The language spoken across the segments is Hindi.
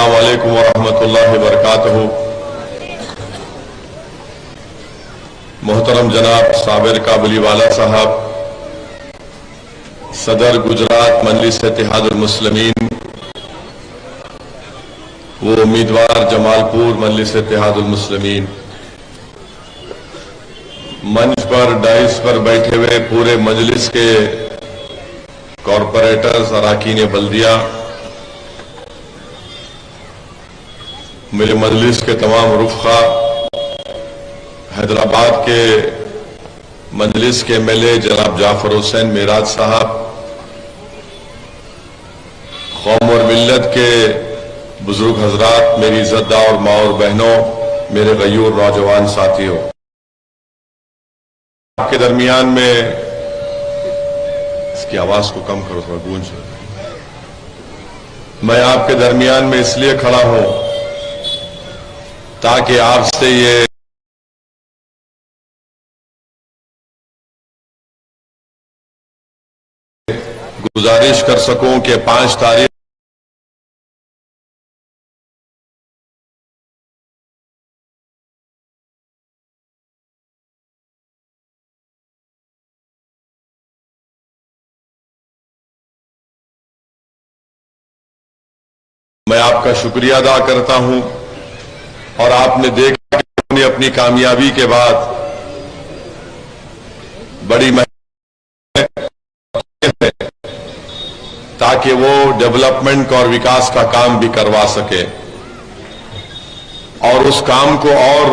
अस्सलामु अलैकुम वरहमतुल्लाहि वबरकातुहू। मोहतरम जनाब साबिर काबुलीवाला साहब, सदर गुजरात मजलिस इत्तेहादुल मुस्लिमीन, वो उम्मीदवार जमालपुर मजलिस इत्तेहादुल मुस्लिमीन, मंच पर डाइस पर बैठे हुए पूरे मजलिस के कॉरपोरेटर्स, अराकीन बल्दिया, मेरे मजलिस के तमाम रुफ़ा, हैदराबाद के मजलिस के एमएलए जनाब जाफर हुसैन मेराज साहब, कौम और मिल्लत के बुजुर्ग हजरात, मेरी इज्जतदार माँ और बहनों, मेरे गयूर नौजवान साथियों, आपके दरमियान में, इसकी आवाज को कम करो, थोड़ा गूंज। मैं आपके दरमियान में इसलिए खड़ा हूं ताकि आपसे ये गुजारिश कर सकूं कि 5 तारीख मैं आपका शुक्रिया अदा करता हूं और आपने देखा कि अपनी कामयाबी के बाद बड़ी मेहनत ताकि वो डेवलपमेंट और विकास का काम भी करवा सके और उस काम को और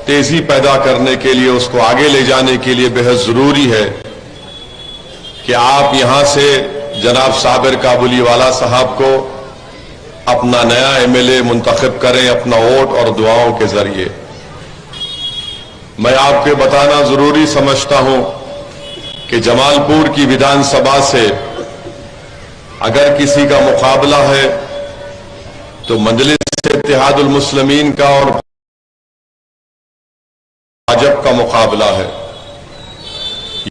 तेजी पैदा करने के लिए, उसको आगे ले जाने के लिए बेहद जरूरी है कि आप यहां से जनाब साबिर काबुलीवाला साहब को अपना नया एमएलए मुंतखब करें, अपना वोट और दुआओं के जरिए। मैं आपके बताना जरूरी समझता हूं कि जमालपुर की विधानसभा से अगर किसी का मुकाबला है तो मजलिस इत्तेहादुल मुस्लिमीन का और भाजपा का मुकाबला है।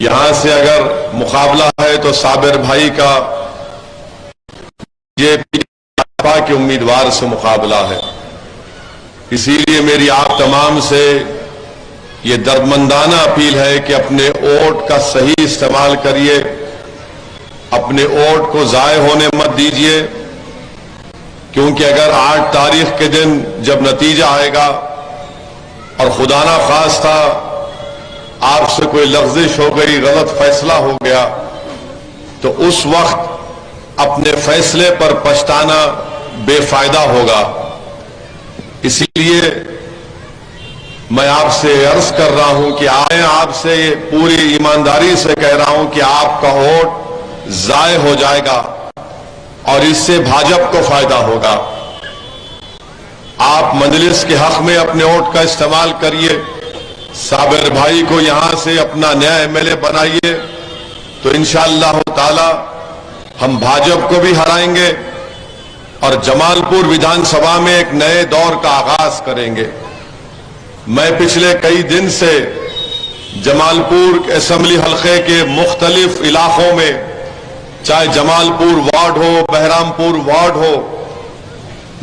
यहां से अगर मुकाबला है तो साबिर भाई का बीजेपी के उम्मीदवार से मुकाबला है। इसीलिए मेरी आप तमाम से ये दर्दमंदाना अपील है कि अपने वोट का सही इस्तेमाल करिए, अपने वोट को जाय होने मत दीजिए, क्योंकि अगर 8 तारीख के दिन जब नतीजा आएगा और खुदा ना खास्ता आपसे कोई लफ्जिश हो गई, गलत फैसला हो गया, तो उस वक्त अपने फैसले पर पछताना बेफायदा होगा। इसलिए मैं आपसे अर्ज कर रहा हूं कि आए, आपसे पूरी ईमानदारी से कह रहा हूं कि आपका वोट जाय हो जाएगा और इससे भाजपा को फायदा होगा। आप मजलिस के हक में अपने वोट का इस्तेमाल करिए, साबिर भाई को यहां से अपना नया एमएलए बनाइए, तो इंशाअल्लाह ताला हम भाजपा को भी हराएंगे और जमालपुर विधानसभा में एक नए दौर का आगाज करेंगे। मैं पिछले कई दिन से जमालपुर असेंबली हल्के के मुख्तलिफ इलाकों में, चाहे जमालपुर वार्ड हो, बहरामपुर वार्ड हो,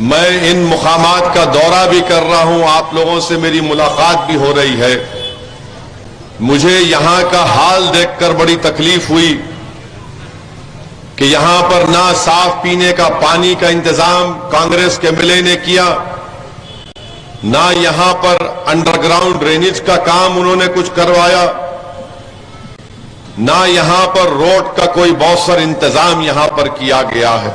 मैं इन मुकामात का दौरा भी कर रहा हूं, आप लोगों से मेरी मुलाकात भी हो रही है। मुझे यहां का हाल देखकर बड़ी तकलीफ हुई कि यहां पर ना साफ पीने का पानी का इंतजाम कांग्रेस के एमएलए ने किया, ना यहां पर अंडरग्राउंड ड्रेनेज का काम उन्होंने कुछ करवाया, ना यहां पर रोड का कोई मौसर इंतजाम यहां पर किया गया है।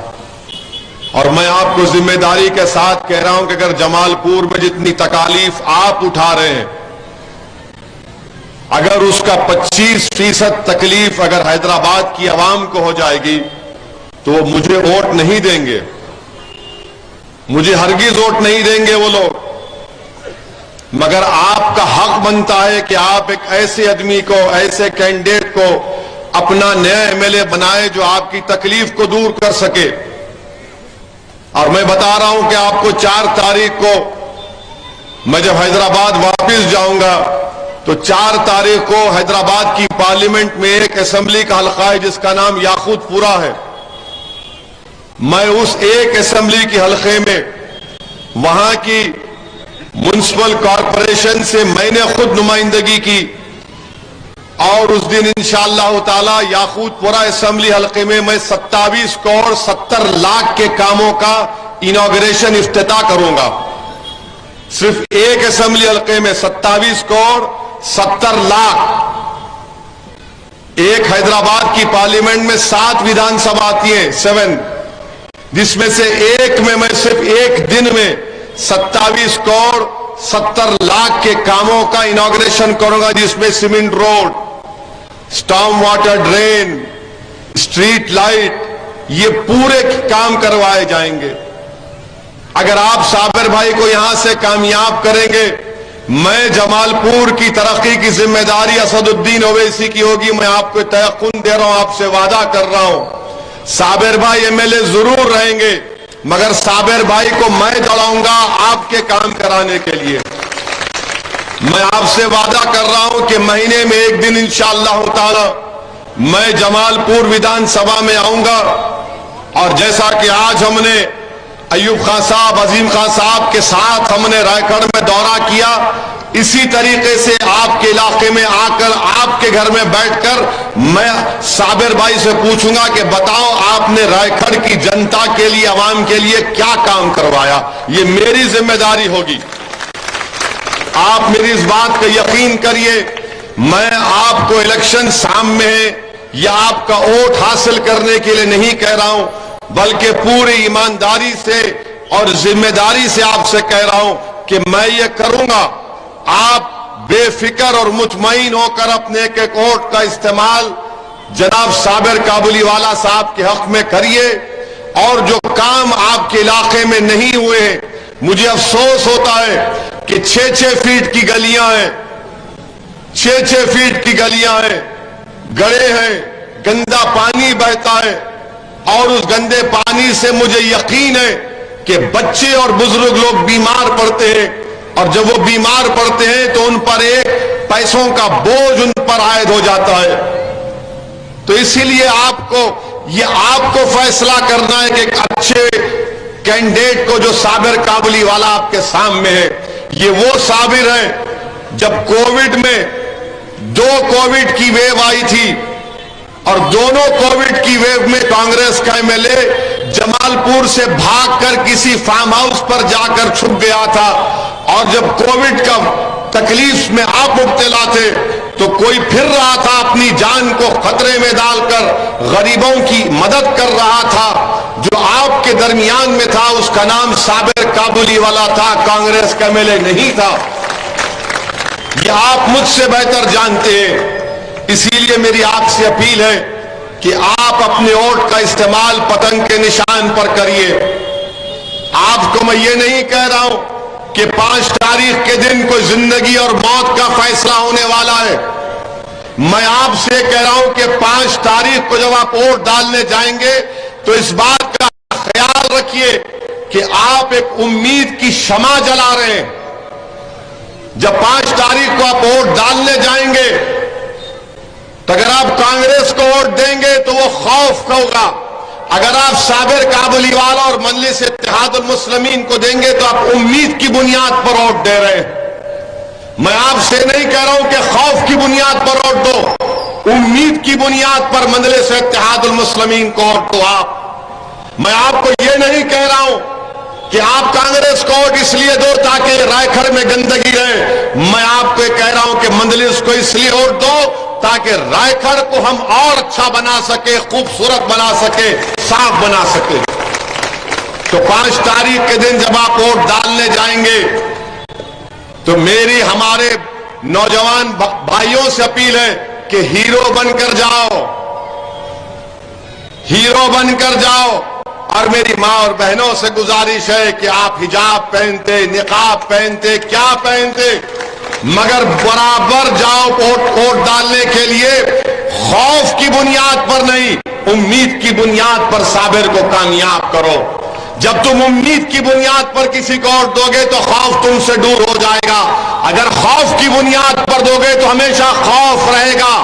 और मैं आपको जिम्मेदारी के साथ कह रहा हूं कि अगर जमालपुर में जितनी तकालीफ आप उठा रहे हैं, अगर उसका 25% तकलीफ अगर हैदराबाद की आवाम को हो जाएगी तो वो मुझे वोट नहीं देंगे, मुझे हरगिज वोट नहीं देंगे वो लोग। मगर आपका हक बनता है कि आप एक ऐसे आदमी को, ऐसे कैंडिडेट को अपना नया एमएलए बनाए जो आपकी तकलीफ को दूर कर सके। और मैं बता रहा हूं कि आपको 4 तारीख को मैं जब हैदराबाद वापस जाऊंगा तो 4 तारीख को हैदराबाद की पार्लियामेंट में एक असेंबली का हल्का है जिसका नाम याकूतपुरा है। मैं उस एक असेंबली के हल्के में वहां की म्युनिसिपल कॉरपोरेशन से मैंने खुद नुमाइंदगी की और उस दिन इंशाअल्लाह ताला याकूतपुरा असेंबली हल्के में मैं 27 करोड़ 70 लाख के कामों का इनॉग्रेशन इफ्तिताह करूंगा। सिर्फ एक असेंबली हल्के में 27 करोड़ 70 लाख। एक हैदराबाद की पार्लियामेंट में 7 विधानसभा आती है, 7, जिसमें से एक में मैं सिर्फ एक दिन में 27 करोड़ 70 लाख के कामों का इनॉग्रेशन करूंगा, जिसमें cement road, storm water drain, street light, ये पूरे काम करवाए जाएंगे। अगर आप साबिर भाई को यहां से कामयाब करेंगे, मैं जमालपुर की तरक्की की जिम्मेदारी असदुद्दीन ओवैसी की होगी। मैं आपको तयक़ुन दे रहा हूं, आपसे वादा कर रहा हूं। साबिर भाई एमएलए जरूर रहेंगे, मगर साबिर भाई को मैं दौड़ाऊंगा आपके काम कराने के लिए। मैं आपसे वादा कर रहा हूं कि महीने में एक दिन इंशाअल्लाह ताला मैं जमालपुर विधानसभा में आऊंगा, और जैसा कि आज हमने अयूब खान साहब, अजीम खान साहब के साथ हमने रायगढ़ में दौरा किया, इसी तरीके से आपके इलाके में आकर आपके घर में बैठकर मैं साबिर भाई से पूछूंगा कि बताओ आपने रायगढ़ की जनता के लिए, आवाम के लिए क्या काम करवाया। ये मेरी जिम्मेदारी होगी। आप मेरी इस बात का यकीन करिए, मैं आपको इलेक्शन सामने है या आपका वोट हासिल करने के लिए नहीं कह रहा हूं, बल्कि पूरी ईमानदारी से और जिम्मेदारी से आपसे कह रहा हूं कि मैं ये करूंगा। आप बेफिक्र और मुतमईन होकर अपने एक एक वोट का इस्तेमाल जनाब साबिर काबुलीवाला साहब के हक में करिए, और जो काम आपके इलाके में नहीं हुए हैं, मुझे अफसोस होता है कि 6-6 फीट की गलियां हैं, 6-6 फीट की गलियां हैं, गड्ढे हैं, गंदा पानी बहता है, और उस गंदे पानी से मुझे यकीन है कि बच्चे और बुजुर्ग लोग बीमार पड़ते हैं, और जब वो बीमार पड़ते हैं तो उन पर एक पैसों का बोझ उन पर आयद हो जाता है। तो इसीलिए आपको फैसला करना है कि एक अच्छे कैंडिडेट को, जो साबिर काबुलीवाला आपके सामने है, ये वो साबिर है जब कोविड में 2 कोविड की वेव आई थी, और दोनों कोविड की वेव में कांग्रेस का एमएलए जमालपुर से भागकर किसी फार्म हाउस पर जाकर छुप गया था, और जब कोविड का तकलीफ में आप मुब्तला थे तो कोई फिर रहा था अपनी जान को खतरे में डालकर गरीबों की मदद कर रहा था। जो आपके दरमियान में था उसका नाम साबिर काबुलीवाला था, कांग्रेस का एमएलए नहीं था। यह आप मुझसे बेहतर जानते हैं। इसीलिए मेरी आपसे अपील है कि आप अपने वोट का इस्तेमाल पतंग के निशान पर करिए। आपको मैं ये नहीं कह रहा हूं कि 5 तारीख के दिन कोई जिंदगी और मौत का फैसला होने वाला है। मैं आपसे कह रहा हूं कि 5 तारीख को जब आप वोट डालने जाएंगे तो इस बात का ख्याल रखिए कि आप एक उम्मीद की शमा जला रहे हैं। जब 5 तारीख को आप वोट डालने जाएंगे तो अगर आप कांग्रेस को वोट देंगे तो वो खौफ का होगा, अगर आप साबिर काबुलीवाला और मजलिस इत्तेहादुल मुस्लिमीन को देंगे तो आप उम्मीद की बुनियाद पर वोट दे रहे हैं। मैं आपसे नहीं कह रहा हूं कि खौफ की बुनियाद पर वोट दो, उम्मीद की बुनियाद पर मजलिस इत्तेहादुल मुस्लिमीन को वोट दो आप। मैं आपको यह नहीं कह रहा हूं कि आप कांग्रेस को वोट इसलिए दो ताकि रायगढ़ में गंदगी रहे। मैं आपको कह रहा हूं कि मजलिस को इसलिए वोट दो ताकि रायगढ़ को हम और अच्छा बना सके, खूबसूरत बना सके, साफ बना सके। तो 5 तारीख के दिन जब आप वोट डालने जाएंगे तो मेरी हमारे नौजवान भाइयों से अपील है कि हीरो बनकर जाओ, हीरो बनकर जाओ। और मेरी मां और बहनों से गुजारिश है कि आप हिजाब पहनते, निकाब पहनते, क्या पहनते, मगर बराबर जाओ वोट डालने के लिए, खौफ की बुनियाद पर नहीं, उम्मीद की बुनियाद पर साबिर को कामयाब करो। जब तुम उम्मीद की बुनियाद पर किसी को वोट दोगे तो खौफ तुमसे दूर हो जाएगा। अगर खौफ की बुनियाद पर दोगे तो हमेशा खौफ रहेगा।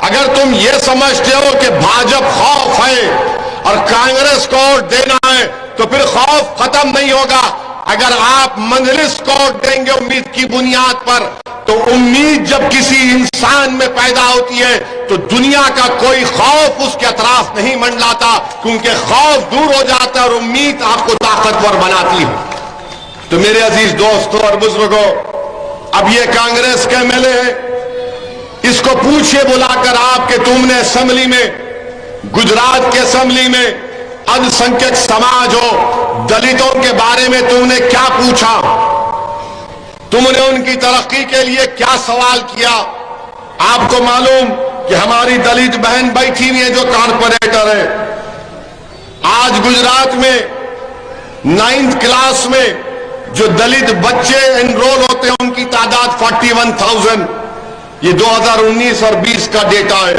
अगर तुम ये समझते हो कि भाजपा खौफ है और कांग्रेस को वोट देना है तो फिर खौफ खत्म नहीं होगा। अगर आप मजलिस को वोट देंगे उम्मीद की बुनियाद पर, तो उम्मीद जब किसी इंसान में पैदा होती है तो दुनिया का कोई खौफ उसके अतराफ नहीं मंडलाता, क्योंकि खौफ दूर हो जाता है और उम्मीद आपको ताकतवर बनाती है। तो मेरे अजीज दोस्तों और बुजुर्गों, अब ये कांग्रेस के एमएलए है, इसको पूछिए बुलाकर आप कि तुमने असेंबली में, गुजरात के असेंबली में अल्पसंख्यक समाज हो, दलितों के बारे में तुमने क्या पूछा, तुमने उनकी तरक्की के लिए क्या सवाल किया। आपको मालूम कि हमारी दलित बहन बैठी हुई है जो कॉर्पोरेटर है, आज गुजरात में 9th क्लास में जो दलित बच्चे एनरोल होते हैं उनकी तादाद 41,000, ये 2019 और 20 का डेटा है।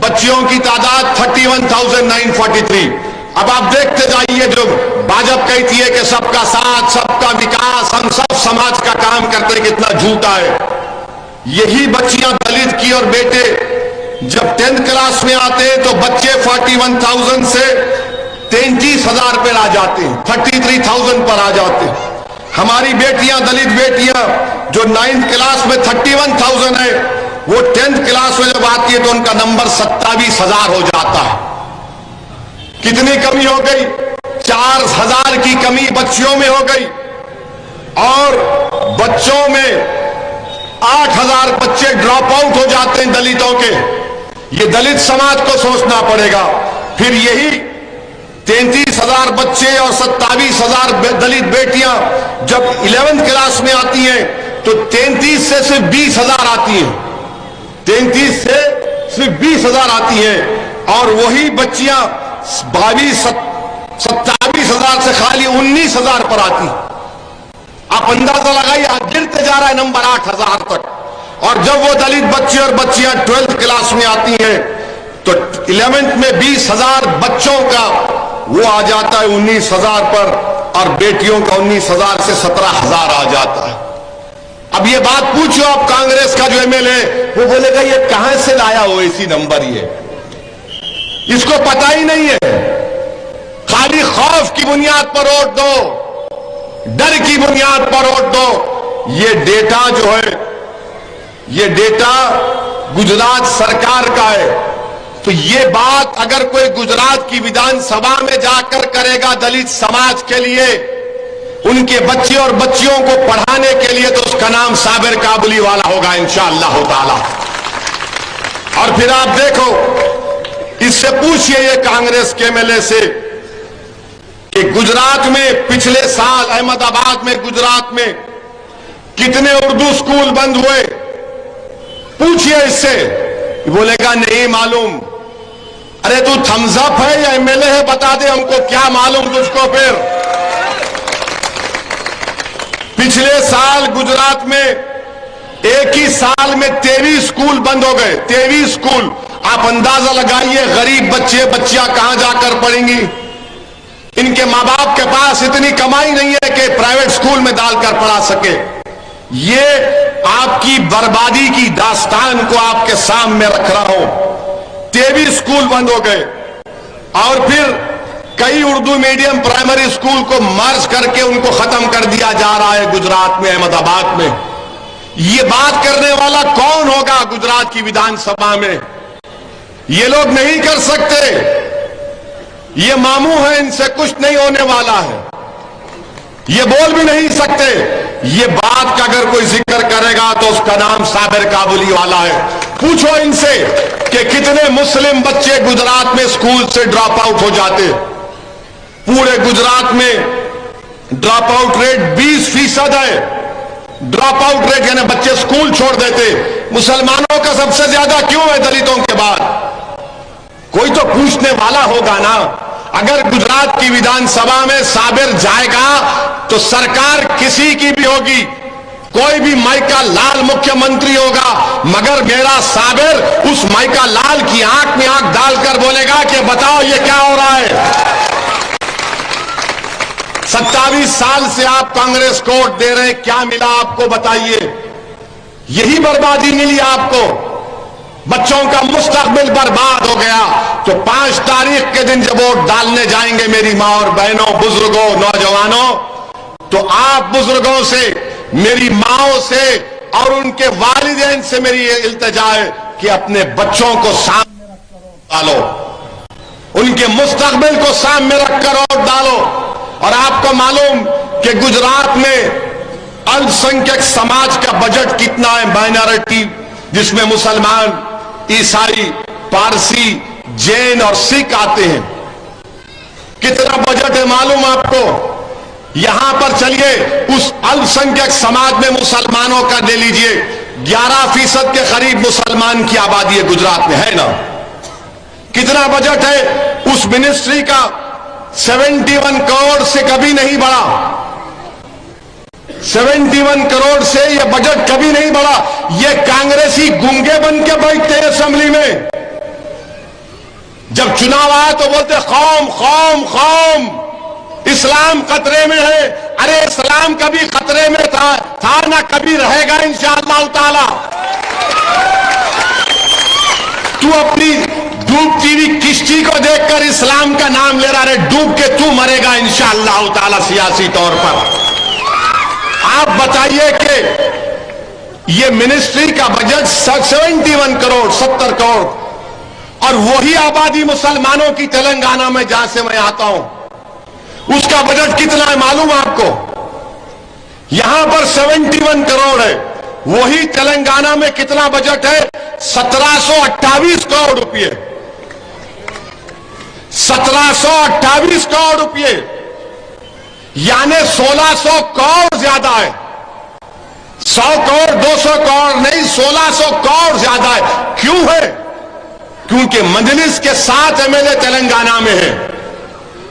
बच्चियों की तादाद 31,943। अब आप देखते जाइए, जो भाजपा कहती है कि सबका साथ, सबका विकास, हम सब समाज का काम करते हैं, कितना झूठा है। यही बच्चियां दलित की और बेटे जब 10th क्लास में आते हैं तो बच्चे 41,000 से 33,000 पर आ जाते हैं, 33,000 पर आ जाते हैं। हमारी बेटियां, दलित बेटियां जो 9th क्लास में 31,000 है, वो 10th क्लास में जब आती है तो उनका नंबर 27,000 हो जाता है। कितनी कमी हो गई? 4,000 की कमी बच्चियों में हो गई, और बच्चों में 8,000 बच्चे ड्रॉप आउट हो जाते हैं दलितों के। ये दलित समाज को सोचना पड़ेगा। फिर यही 33,000 बच्चे और 27,000 दलित बेटियां जब 11th क्लास में आती हैं तो 33 से सिर्फ 20,000 आती हैं, 33 से सिर्फ 20,000 आती हैं, और वही बच्चियां 27,000 से खाली 19,000 पर आती। आप अंदाजा लगाइए, गिरते जा रहा है नंबर 8,000 तक। और जब वो दलित बच्चे और बच्चियां 12th क्लास में आती हैं तो 11th में 20,000 बच्चों का वो आ जाता है 19,000 पर, और बेटियों का 19,000 से 17,000 आ जाता है। अब ये बात पूछो आप कांग्रेस का जो एमएलए, वो बोलेगा ये कहां से लाया हो ऐसी नंबर, ये इसको पता ही नहीं है। खाली खौफ की बुनियाद पर वोट दो, डर की बुनियाद पर वोट दो। ये डेटा जो है, ये डेटा गुजरात सरकार का है। तो ये बात अगर कोई गुजरात की विधानसभा में जाकर करेगा दलित समाज के लिए, उनके बच्चे और बच्चियों को पढ़ाने के लिए, तो उसका नाम साबिर काबुली वाला होगा इंशाअल्लाह ताला। और फिर आप देखो, इससे पूछिए ये कांग्रेस के एमएलए से कि गुजरात में पिछले साल अहमदाबाद में, गुजरात में कितने उर्दू स्कूल बंद हुए, पूछिए इससे। बोलेगा नहीं मालूम। अरे तू थम्स अप है या एमएलए है, बता दे हमको, क्या मालूम तुझको। फिर पिछले साल गुजरात में एक ही साल में 23 स्कूल बंद हो गए, 23 स्कूल। आप अंदाजा लगाइए गरीब बच्चे बच्चियां कहां जाकर पढ़ेंगी। इनके मां बाप के पास इतनी कमाई नहीं है कि प्राइवेट स्कूल में डालकर पढ़ा सके। ये आपकी बर्बादी की दास्तान को आपके सामने रख रहा हूं। 23 स्कूल बंद हो गए, और फिर कई उर्दू मीडियम प्राइमरी स्कूल को मर्ज करके उनको खत्म कर दिया जा रहा है गुजरात में, अहमदाबाद में। ये बात करने वाला कौन होगा गुजरात की विधानसभा में? ये लोग नहीं कर सकते, ये मामू है, इनसे कुछ नहीं होने वाला है, ये बोल भी नहीं सकते। ये बात का अगर कोई जिक्र करेगा तो उसका नाम साबिर काबुली वाला है। पूछो इनसे कि कितने मुस्लिम बच्चे गुजरात में स्कूल से ड्रॉप आउट हो जाते। पूरे गुजरात में ड्रॉप आउट रेट 20% है। ड्रॉप आउट रेट यानी बच्चे स्कूल छोड़ देते। मुसलमानों का सबसे ज्यादा क्यों है दलितों के बाद? कोई तो पूछने वाला होगा ना। अगर गुजरात की विधानसभा में साबिर जाएगा तो सरकार किसी की भी होगी, कोई भी माइका लाल मुख्यमंत्री होगा, मगर मेरा साबिर उस माइका लाल की आंख में आंख डालकर बोलेगा कि बताओ ये क्या हो रहा है। 27 साल से आप कांग्रेस को वोट दे रहे हैं, क्या मिला आपको बताइए? यही बर्बादी मिली आपको। बच्चों का मुस्तकबिल बर्बाद हो गया। तो 5 तारीख के दिन जब वोट डालने जाएंगे मेरी मां और बहनों, बुजुर्गों, नौजवानों, तो आप बुजुर्गों से, मेरी माओं से और उनके वालिदैन से मेरी ये इल्तिजा है कि अपने बच्चों को सामने रखकर डालो, उनके मुस्तकबिल को सामने रखकर वोट डालो। और आपको मालूम कि गुजरात में अल्पसंख्यक समाज का बजट कितना है, माइनॉरिटी जिसमें मुसलमान, ईसाई, पारसी, जैन और सिख आते हैं, कितना बजट है मालूम आपको? यहां पर चलिए उस अल्पसंख्यक समाज में मुसलमानों का ले लीजिए, 11% के करीब मुसलमान की आबादी है गुजरात में, है ना? कितना बजट है उस मिनिस्ट्री का? 71 करोड़ से कभी नहीं बढ़ा, 71 करोड़ से यह बजट कभी नहीं बढ़ा। ये कांग्रेसी गूंगे बन के बैठते हैं असेंबली में, जब चुनाव आया तो बोलते कौम कौम कौम, इस्लाम खतरे में है। अरे इस्लाम कभी खतरे में था ना कभी रहेगा इंशाअल्लाह ताला। तू अपनी डूबती हुई किश्ती को देखकर इस्लाम का नाम ले रहा है, डूब के तू मरेगा इंशाअल्लाह ताला सियासी तौर पर। आप बताइए कि ये मिनिस्ट्री का बजट 71 करोड़, 70 करोड़, और वही आबादी मुसलमानों की तेलंगाना में जहां से मैं आता हूं, उसका बजट कितना है मालूम आपको? यहां पर 71 करोड़ है, वही तेलंगाना में कितना बजट है? 1728 करोड़ रुपए, 1728 करोड़ रुपए, यानी 1600 करोड़ ज्यादा है। 100 करोड़ 200 करोड़ नहीं, 1600 करोड़ ज्यादा है। क्यों है? क्योंकि मजलिस के 7 एमएलए तेलंगाना में है।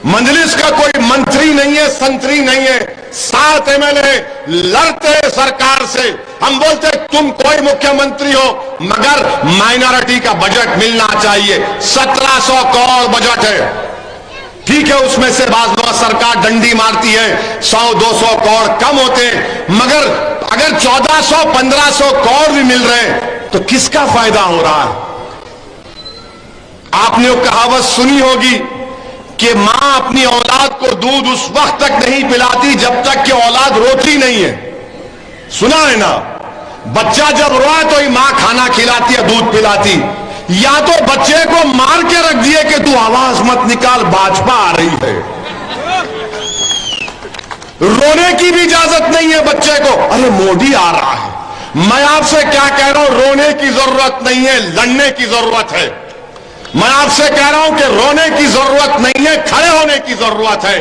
मजलिस का कोई मंत्री नहीं है, संतरी नहीं है, 7 एमएलए लड़ते हैं सरकार से। हम बोलते हैं तुम कोई मुख्यमंत्री हो मगर माइनॉरिटी का बजट मिलना चाहिए। 1700 करोड़ बजट है, ठीक है, उसमें से बाज़ सरकार डंडी मारती है, 100-200 करोड़ कम होते हैं, मगर अगर 1400-1500 करोड़ भी मिल रहे हैं तो किसका फायदा हो रहा है? आपने वो कहावत सुनी होगी कि मां अपनी औलाद को दूध उस वक्त तक नहीं पिलाती जब तक कि औलाद रोती नहीं है। सुना है ना? बच्चा जब रोए तो ही मां खाना खिलाती है, दूध पिलाती। या तो बच्चे को मार के रख दिए कि तू आवाज मत निकाल, भाजपा आ रही है। रोने की भी इजाजत नहीं है बच्चे को, अरे मोदी आ रहा है। मैं आपसे क्या कह रहा हूं, रोने की जरूरत नहीं है, लड़ने की जरूरत है। मैं आपसे कह रहा हूं कि रोने की जरूरत नहीं है, खड़े होने की जरूरत है।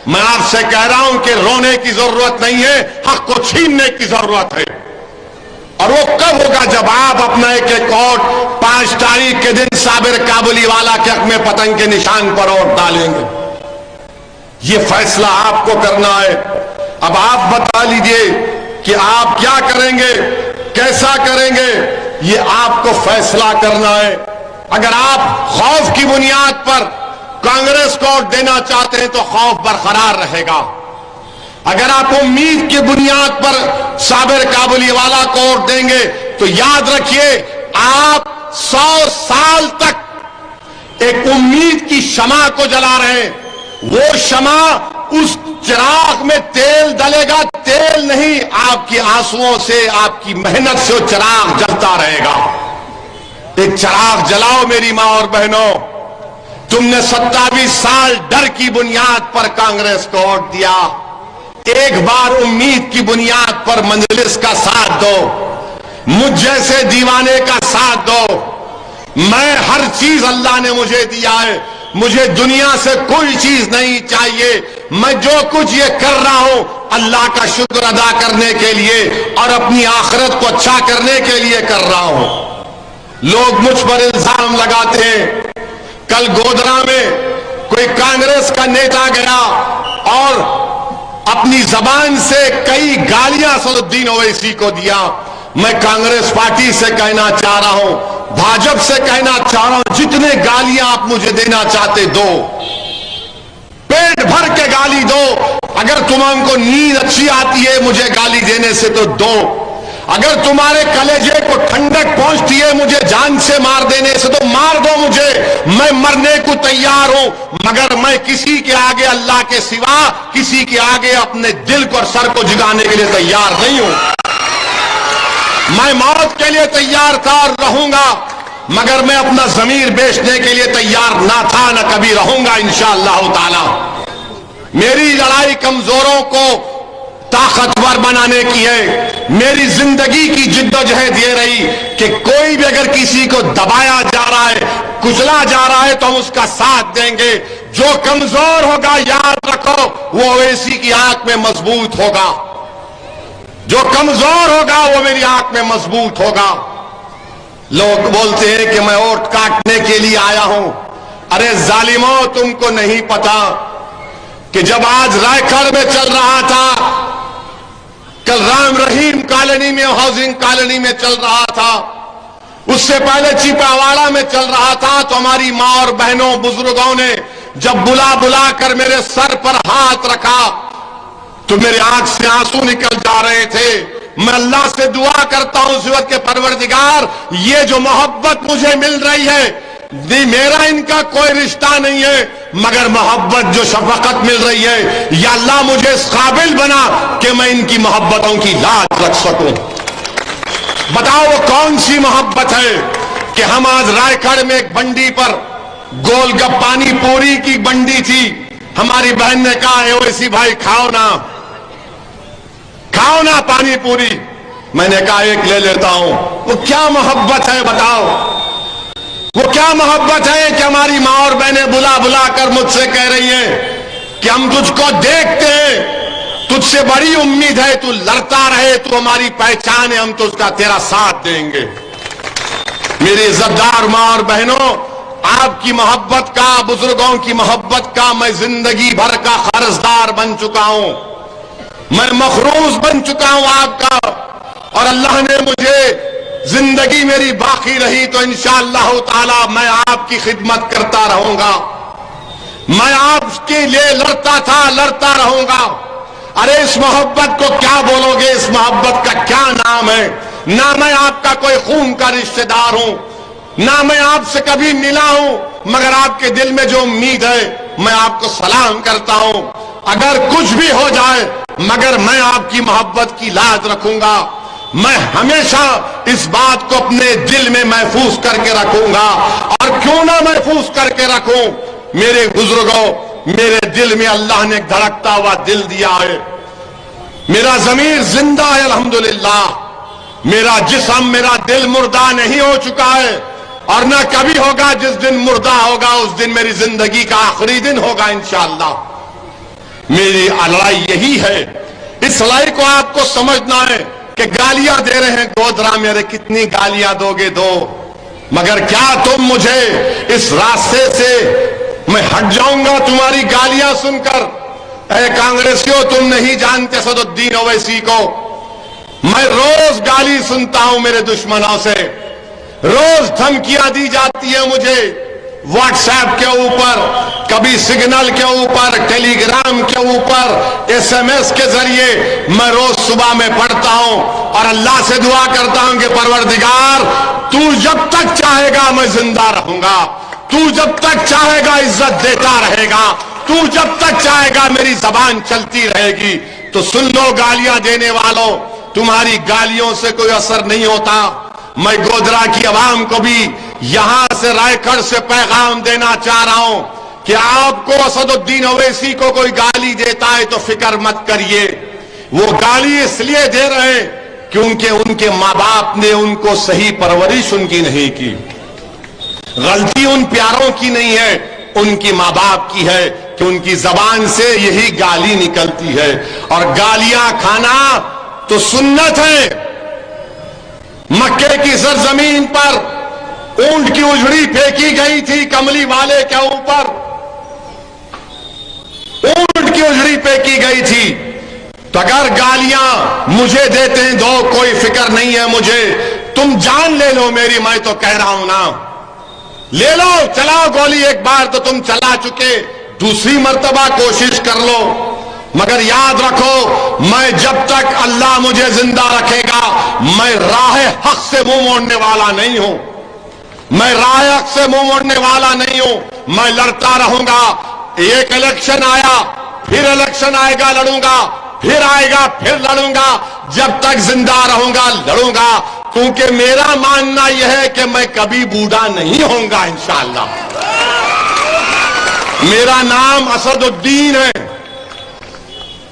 मैं आपसे कह रहा हूं कि रोने की जरूरत नहीं है, हक को छीनने की जरूरत है। और वो कब होगा? जब आप अपना एक वोट 5 तारीख के दिन साबिर काबुली वाला के हक में पतंग के निशान पर वोट डालेंगे। ये फैसला आपको करना है। अब आप बता लीजिए कि आप क्या करेंगे, कैसा करेंगे, ये आपको फैसला करना है। अगर आप खौफ की बुनियाद पर कांग्रेस को वोट देना चाहते हैं तो खौफ बरकरार रहेगा। अगर आप उम्मीद की बुनियाद पर साबिर काबुली वाला को वोट देंगे तो याद रखिए आप 100 साल तक एक उम्मीद की शमा को जला रहे हैं। वो शमा, उस चिराग में तेल डलेगा, तेल नहीं, आपके आंसुओं से, आपकी मेहनत से वो चिराग जलता रहेगा। एक चिराग जलाओ मेरी मां और बहनों। तुमने 27 साल डर की बुनियाद पर कांग्रेस को वोट दिया, एक बार उम्मीद की बुनियाद पर मजलिस का साथ दो, मुझ जैसे दीवाने का साथ दो। मैं हर चीज अल्लाह ने मुझे दिया है, मुझे दुनिया से कोई चीज नहीं चाहिए। मैं जो कुछ ये कर रहा हूं अल्लाह का शुक्र अदा करने के लिए और अपनी आखिरत को अच्छा करने के लिए कर रहा हूं। लोग मुझ पर इल्जाम लगाते हैं। कल गोधरा में कोई कांग्रेस का नेता गया और अपनी जबान से कई गालियां असदुद्दीन ओवैसी को दिया। मैं कांग्रेस पार्टी से कहना चाह रहा हूं, भाजपा से कहना चाह रहा हूं, जितने गालियां आप मुझे देना चाहते दो, पेट भर के गाली दो। अगर तुमको नींद अच्छी आती है मुझे गाली देने से तो दो। अगर तुम्हारे कलेजे को ठंडक पहुंचती है मुझे जान से मार देने से तो मार दो मुझे, मैं मरने को तैयार हूं, मगर मैं किसी के आगे अल्लाह के सिवा किसी के आगे अपने दिल को और सर को झुकाने के लिए तैयार नहीं हूं। मैं मौत के लिए तैयार था और रहूंगा, मगर मैं अपना जमीर बेचने के लिए तैयार ना था, ना कभी रहूंगा इंशाअल्लाह ताला। मेरी लड़ाई कमजोरों को ताकतवर बनाने की है। मेरी जिंदगी की जिद्दोजहद ये रही कि कोई भी अगर किसी को दबाया जा रहा है, कुचला जा रहा है, तो हम उसका साथ देंगे। जो कमजोर होगा याद रखो वो ओवैसी की आंख में मजबूत होगा, जो कमजोर होगा वो मेरी आंख में मजबूत होगा। लोग बोलते हैं कि मैं वोट काटने के लिए आया हूं। अरे जालिमों, तुमको नहीं पता कि जब आज रायगढ़ में चल रहा था, कल राम रहीम कॉलोनी में, हाउसिंग कॉलोनी में चल रहा था, उससे पहले चिपावाड़ा में चल रहा था, तो हमारी मां और बहनों बुजुर्गों ने जब बुला बुला कर मेरे सर पर हाथ रखा तो मेरे आंख से आंसू निकल जा रहे थे। मैं अल्लाह से दुआ करता हूं इस वक्त के परवरदिगार, ये जो मोहब्बत मुझे मिल रही है, मेरा इनका कोई रिश्ता नहीं है, मगर मोहब्बत जो शफकत मिल रही है, या अल्लाह मुझे इस काबिल बना कि मैं इनकी मोहब्बतों की लाज रख सकूं। बताओ वो कौन सी मोहब्बत है कि हम आज रायगढ़ में एक बंडी पर गोलगप्पा पानी पूरी की बंडी थी, हमारी बहन ने कहा है ओवैसी भाई खाओ ना पानी पूरी, मैंने कहा एक ले लेता हूं। वो क्या मोहब्बत है बताओ, वो क्या मोहब्बत है कि हमारी मां और बहनें बुला बुला कर मुझसे कह रही हैं कि हम तुझको देखते हैं, तुझसे बड़ी उम्मीद है, तू लड़ता रहे, तू हमारी पहचान है, हम तो उसका तेरा साथ देंगे। मेरी इज्जतदार मां और बहनों, आपकी मोहब्बत का, बुजुर्गों की मोहब्बत का मैं जिंदगी भर का कर्जदार बन चुका हूं, मैं मखरूज बन चुका हूं आपका, और अल्लाह ने मुझे जिंदगी मेरी बाकी रही तो इंशाअल्लाह ताला मैं आपकी खिदमत करता रहूंगा, मैं आपके लिए लड़ता था, लड़ता रहूंगा। अरे इस मोहब्बत को क्या बोलोगे, इस मोहब्बत का क्या नाम है? ना मैं आपका कोई खून का रिश्तेदार हूं, ना मैं आपसे कभी मिला हूं, मगर आपके दिल में जो उम्मीद है मैं आपको सलाम करता हूं। अगर कुछ भी हो जाए मगर मैं आपकी मोहब्बत की लाज रखूंगा, मैं हमेशा इस बात को अपने दिल में महफूज करके रखूंगा। और क्यों ना महफूज करके रखूं, मेरे बुजुर्गों, मेरे दिल में अल्लाह ने धड़कता हुआ दिल दिया है, मेरा जमीर जिंदा है अल्हम्दुलिल्लाह, मेरा जिस्म, मेरा दिल मुर्दा नहीं हो चुका है और ना कभी होगा। जिस दिन मुर्दा होगा उस दिन मेरी जिंदगी का आखिरी दिन होगा इंशाअल्लाह। मेरी लड़ाई यही है, इस लड़ाई को आपको समझना है कि गालियां दे रहे हैं गोदरा मेरे, कितनी गालियां दोगे दो, मगर क्या तुम मुझे इस रास्ते से मैं हट जाऊंगा तुम्हारी गालियां सुनकर? ऐ कांग्रेसियों, तुम नहीं जानते सदुद्दीन ओवैसी को, मैं रोज गाली सुनता हूं मेरे दुश्मनों से, रोज धमकियां दी जाती है मुझे व्हाट्सएप के ऊपर, कभी सिग्नल के ऊपर, टेलीग्राम के ऊपर, एसएमएस के जरिए मैं रोज सुबह में पढ़ता हूं और अल्लाह से दुआ करता हूं कि परवरदिगार तू जब तक चाहेगा मैं जिंदा रहूंगा, तू जब तक चाहेगा इज्जत देता रहेगा, तू जब तक चाहेगा मेरी जबान चलती रहेगी। तो सुन लो गालियां देने वालों, तुम्हारी गालियों से कोई असर नहीं होता। मैं गोधरा की आवाम को भी यहां से, रायगढ़ से पैगाम देना चाह रहा हूं कि आपको असदुद्दीन ओवैसी को कोई गाली देता है तो फिक्र मत करिए, वो गाली इसलिए दे रहे हैं क्योंकि उनके मां बाप ने उनको सही परवरिश उनकी नहीं की। गलती उन प्यारों की नहीं है, उनकी मां बाप की है कि उनकी जबान से यही गाली निकलती है। और गालियां खाना तो सुन्नत है। मक्के की सरजमीन पर ऊंट की उजड़ी फेंकी गई थी कमली वाले के ऊपर, ऊंट की उजड़ी फेंकी गई थी। तो अगर गालियां मुझे देते हैं दो, कोई फिक्र नहीं है मुझे, तुम जान ले लो मेरी, मैं तो कह रहा हूं ना, ले लो, चलाओ गोली, एक बार तो तुम चला चुके, दूसरी मर्तबा कोशिश कर लो। मगर याद रखो, मैं जब तक अल्लाह मुझे जिंदा रखेगा, मैं राह हक से मुंह मोड़ने वाला नहीं हूं। मैं राह हक से मुंह मोड़ने वाला नहीं हूं। मैं लड़ता रहूंगा। एक इलेक्शन आया, फिर इलेक्शन आएगा, लड़ूंगा, फिर आएगा, फिर लड़ूंगा। जब तक जिंदा रहूंगा लड़ूंगा, क्योंकि मेरा मानना यह है कि मैं कभी बूढ़ा नहीं होऊंगा इंशाअल्लाह। मेरा नाम असदुद्दीन है।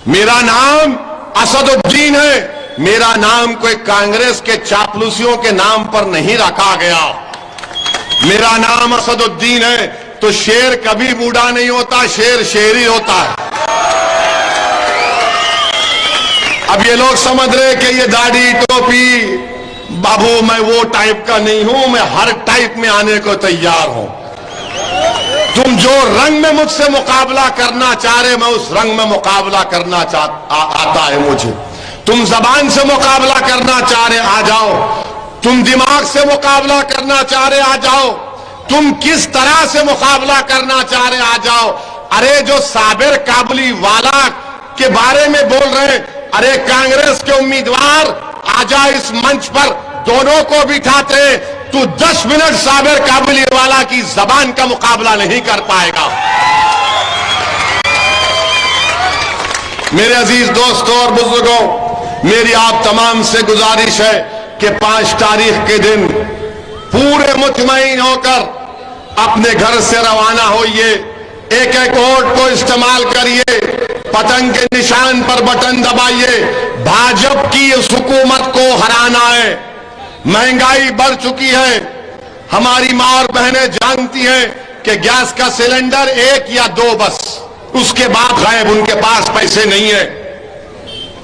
मेरा नाम असदुद्दीन है। मेरा नाम कोई कांग्रेस के चापलूसियों के नाम पर नहीं रखा गया। मेरा नाम असदुद्दीन है। तो शेर कभी बूढ़ा नहीं होता, शेर शेर ही होता है। अब ये लोग समझ रहे कि ये दाढ़ी टोपी, बाबू मैं वो टाइप का नहीं हूं, मैं हर टाइप में आने को तैयार हूं। तुम जो रंग में मुझसे मुकाबला करना चाह रहे, मैं उस रंग में मुकाबला करना आता है मुझे। तुम जबान से मुकाबला करना चाह रहे, आ जाओ। तुम दिमाग से मुकाबला करना चाह रहे, आ जाओ। तुम किस तरह से मुकाबला करना चाह रहे, आ जाओ। अरे जो साबिर काबुली वाला के बारे में बोल रहे, अरे कांग्रेस के उम्मीदवार आ जाए इस मंच पर, दोनों को बिठाते, तू 10 मिनट साबिर काबुली वाला की जबान का मुकाबला नहीं कर पाएगा। मेरे अजीज दोस्तों और बुजुर्गों, मेरी आप तमाम से गुजारिश है कि 5 तारीख के दिन पूरे मुतमईन होकर अपने घर से रवाना होइए। एक एक वोट को इस्तेमाल करिए, पतंग के निशान पर बटन दबाइए। भाजपा की इस हुकूमत को हराना है। महंगाई बढ़ चुकी है। हमारी मां और बहनें जानती हैं कि गैस का सिलेंडर 1 या 2 बस, उसके बाद गायब, उनके पास पैसे नहीं है।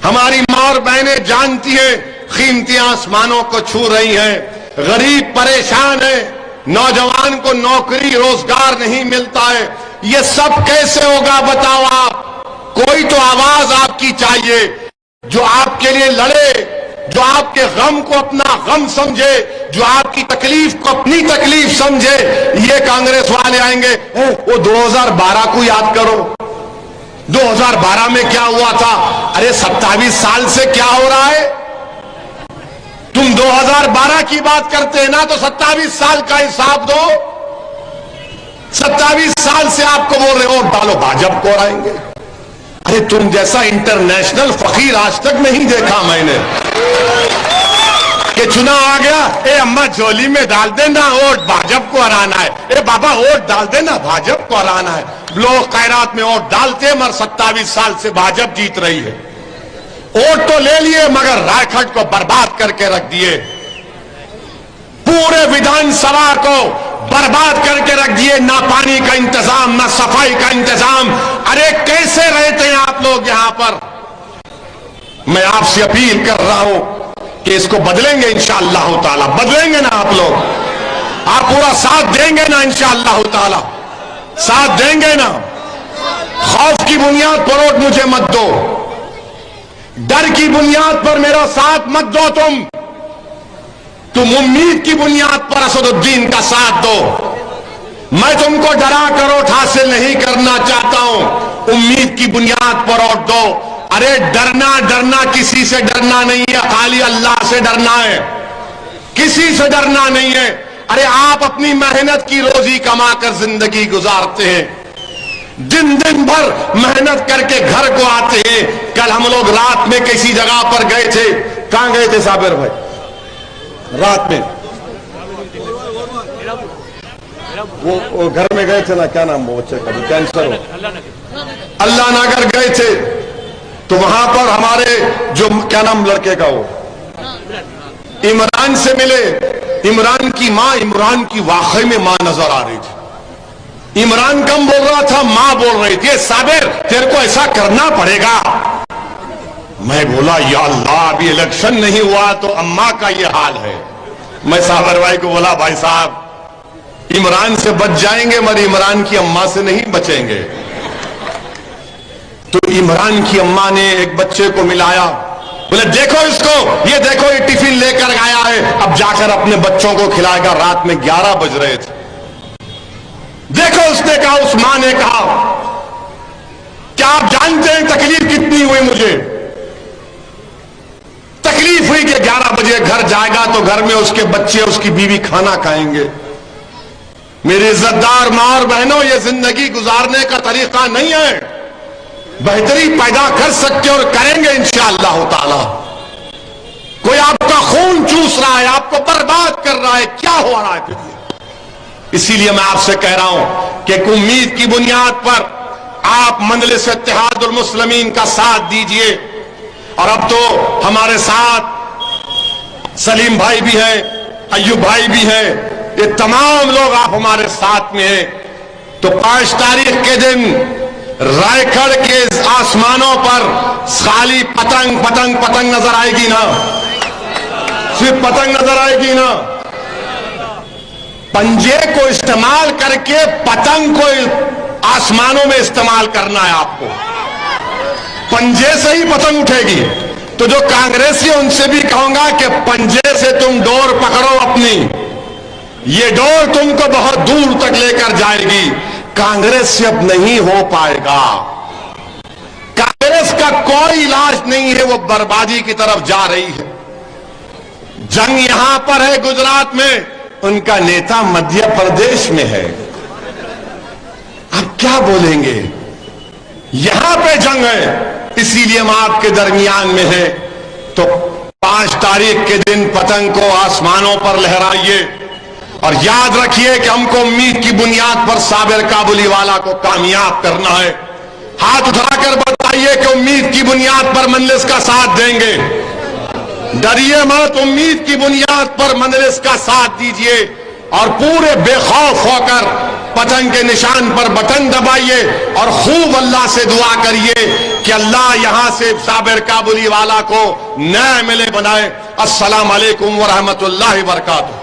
हमारी मां और बहनें जानती हैं कीमतें आसमानों को छू रही हैं। गरीब परेशान है, नौजवान को नौकरी रोजगार नहीं मिलता है। ये सब कैसे होगा बताओ आप? कोई तो आवाज आपकी चाहिए जो आपके लिए लड़े, जो आपके गम को अपना गम समझे, जो आपकी तकलीफ को अपनी तकलीफ समझे। ये कांग्रेस वाले आएंगे, वो 2012 को याद करो, 2012 में क्या हुआ था? अरे 27 साल से क्या हो रहा है? तुम 2012 की बात करते हैं ना, तो 27 साल का हिसाब दो। 27 साल से आपको बोल रहे हो डालो भाजपा को आएंगे। अरे तुम जैसा इंटरनेशनल फकीर आज तक नहीं देखा मैंने कि चुनाव आ गया, ए अम्मा झोली में डाल देना वोट, भाजपा को हराना है। ए बाबा वोट डाल देना, भाजपा को हराना है। लोग खैरात में वोट डालते हैं, मगर 27 साल से भाजपा जीत रही है। वोट तो ले लिए मगर रायखट को बर्बाद करके रख दिए। पूरे विधानसभा को बर्बाद करके रख दिए। ना पानी का इंतजाम, ना सफाई का इंतजाम। अरे कैसे रहते हैं आप लोग यहां पर? मैं आपसे अपील कर रहा हूं कि इसको बदलेंगे इंशाअल्लाह ताला। बदलेंगे ना आप लोग? आप पूरा साथ देंगे ना इंशाअल्लाह ताला? साथ देंगे ना? खौफ की बुनियाद पर वोट मुझे मत दो, डर की बुनियाद पर मेरा साथ मत दो। तुम उम्मीद की बुनियाद पर असदुद्दीन का साथ दो। मैं तुमको डरा कर वोट हासिल नहीं करना चाहता हूं, उम्मीद की बुनियाद पर वोट दो। अरे डरना किसी से डरना नहीं है, खाली अल्लाह से डरना है। किसी से डरना नहीं है। अरे आप अपनी मेहनत की रोजी कमाकर जिंदगी गुजारते हैं, दिन दिन भर मेहनत करके घर को आते हैं। कल हम लोग रात में किसी जगह पर गए थे। कहां गए थे साबिर भाई? रात में वो घर में गए थे ना, क्या नाम वो बच्चे का, कैंसर हो, अल्लाह नगर गए थे। तो वहां पर हमारे जो क्या नाम लड़के का, वो इमरान से मिले। इमरान की मां, इमरान की वाकई में मां नजर आ रही थी। इमरान कम बोल रहा था, मां बोल रही थी, साबिर तेरे को ऐसा करना पड़ेगा। मैं बोला या अल्लाह, अभी इलेक्शन नहीं हुआ तो अम्मा का ये हाल है। मैं साबिर भाई को बोला, भाई साहब इमरान से बच जाएंगे मगर इमरान की अम्मा से नहीं बचेंगे। तो इमरान की अम्मा ने एक बच्चे को मिलाया, बोले देखो इसको, ये देखो ये टिफिन लेकर आया है, अब जाकर अपने बच्चों को खिलाएगा। रात में 11 बज रहे थे। देखो उसने कहा, उस मां ने कहा क्या आप जानते हैं तकलीफ कितनी हुई मुझे? तकलीफ हुई कि 11 बजे घर जाएगा तो घर में उसके बच्चे, उसकी बीवी खाना खाएंगे। मेरे इज्जतदार मां और बहनों, यह जिंदगी गुजारने का तरीका नहीं है। बेहतरी पैदा कर सकते और करेंगे इंशाअल्लाह ताला। कोई आपका खून चूस रहा है, आपको बर्बाद कर रहा है, क्या हो रहा है फिर? इसीलिए मैं आपसे कह रहा हूं कि एक उम्मीद की बुनियाद पर आप मजलिस इत्तेहादुल मुस्लिमीन का साथ दीजिए। और अब तो हमारे साथ सलीम भाई भी हैं, अय्यूब भाई भी हैं, ये तमाम लोग आप हमारे साथ में हैं। तो 5 तारीख के दिन रायगढ़ के आसमानों पर खाली पतंग पतंग पतंग नजर आएगी ना? सिर्फ पतंग नजर आएगी ना? पंजे को इस्तेमाल करके पतंग को आसमानों में इस्तेमाल करना है आपको। पंजे से ही पतंग उठेगी। तो जो कांग्रेसी उनसे भी कहूंगा कि पंजे से तुम डोर पकड़ो अपनी, ये डोर तुमको बहुत दूर तक लेकर जाएगी। कांग्रेस से अब नहीं हो पाएगा। कांग्रेस का कोई इलाज नहीं है, वो बर्बादी की तरफ जा रही है। जंग यहां पर है गुजरात में, उनका नेता मध्य प्रदेश में है। अब क्या बोलेंगे? यहां पे जंग है, इसीलिए हम आपके दरमियान में है। तो 5 तारीख के दिन पतंग को आसमानों पर लहराइए और याद रखिए कि हमको उम्मीद की बुनियाद पर साबिर काबुलीवाला को कामयाब करना है। हाथ उठाकर बताइए कि उम्मीद की बुनियाद पर मजलिस का साथ देंगे। डरिए मत, उम्मीद की बुनियाद पर मजलिस का साथ दीजिए और पूरे बेखौफ होकर पतंग के निशान पर बटन दबाइए और खूब अल्लाह से दुआ करिए कि अल्लाह यहां से साबिर काबुलीवाला को नए मिले बनाए। अस्सलाम वालेकुम व रहमतुल्लाहि व बरकातुहू।